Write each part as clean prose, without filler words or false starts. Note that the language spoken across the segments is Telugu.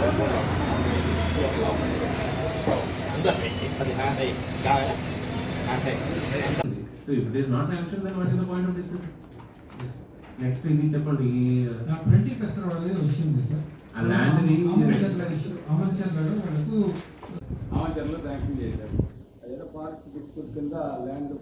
So if it is not sanctioned, then what is the point of discussing? Yes. Next ఇది చెప్పండి ప్రింటింగ్ కస్టర్ అనేది విషయం ఉంది సార్. ఆ ల్యాండ్ ని అమర్చర్లలో వాళ్ళకు అమర్చర్లో శాంక్షన్ చేశారు. అదేదో ఫారెస్ట్ డిస్ప్యూట్ కింద ల్యాండ్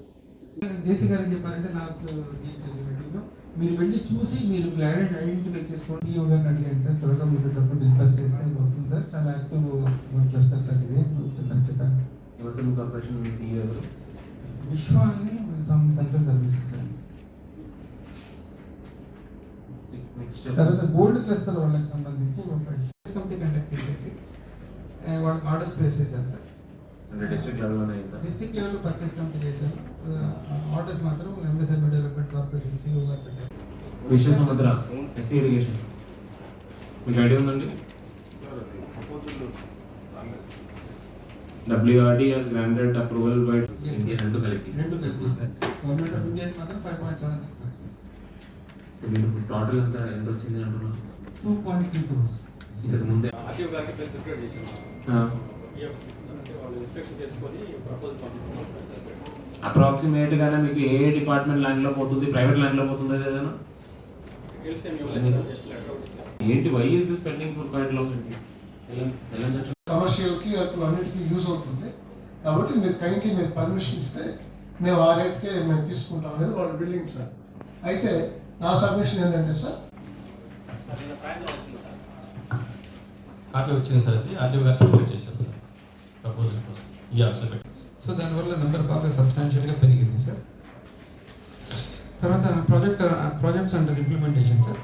జేసీ గారు ఏం చెప్పారంటే లాస్ట్ మీటింగ్లో మీరు వెళ్ళి చూసి మీరు ఐడెంటిఫై చేసుకోండి. సీఈఓ గారిని అడిగాను సార్, త్వరగా మీరు డబ్బు డిస్పర్స్ చేస్తే వస్తుంది సార్. చాలా యాక్టివ్ క్లస్టర్ సార్ ఇది చెప్పాను సార్. యువసన్ కార్పొరేషన్ సీఈఓ విశ్వాన్ని సమ్ సెంట్రల్ సర్వీసెస్ సార్. తర్వాత గోల్డ్ క్లస్టర్ వాళ్ళకి సంబంధించి ఒక కమిటీ కండక్ట్ చేసేసి వాళ్ళకి ఆర్డర్స్ ప్లేస్ చేశారు సార్. అంటే డిస్ట్రిక్ట్ లెవెల్లోనే అయిందా? డిస్ట్రిక్ట్ లెవెల్లో పర్చేస్ కమిటీ చేశారు. ఆర్డర్స్ మాత్రం ఎంఎస్ఎంఈ డెవలప్మెంట్ కార్పొరేషన్ సీఈఓ గారు పెట్టారు. విశ్వసముద్ర ఎస్సీ ఇరిగేషన్ మీకు ఐడియా ఉందండి? WRD has granted approval by India రెండు కలిపి సార్. గవర్నమెంట్ ఆఫ్ ఇండియా మాత్రం 5.76 మీరు టోటల్ ఎంత వచ్చింది అంటున్నారు? 2.3 crores. ఇంతకు ముందే ఆర్టీఓ గారికి ప్రిపేర్ చేశాను. వాళ్ళు ఇన్స్పెక్షన్ చేసుకొని ప్రపోజల్ పంపించారు. అప్రాక్సిమేట్ గానే మీకు ఏ డిపార్ట్మెంట్ ల్యాండ్ లో పోతుంది, ప్రైవేట్ ల్యాండ్ లో పోతుంది ఏదైనా ఏంటి? Why is this pending for quite long? Commercial కి అటు అన్నిటికీ యూజ్ అవుతుంది కాబట్టి మీరు కైండ్లీ మీరు పర్మిషన్ ఇస్తే మేము ఆ రేట్కే మేము తీసుకుంటాం అనేది వాళ్ళ బిల్డింగ్ సార్. అయితే నా సబ్మిషన్ ఏంటంటే సార్ కాపీ వచ్చింది సార్. అది ఆర్డీఓ గారు సబ్మిట్ చేశారు సార్ ప్రపోజల్ కోసం ఈ ఆప్షన్ పెట్టి. సో దానివల్ల నెంబర్ బాగా సబ్స్టాన్షియల్గా పెరిగింది సార్. తర్వాత ప్రాజెక్ట్స్ అండర్ ఇంప్లిమెంటేషన్ సార్.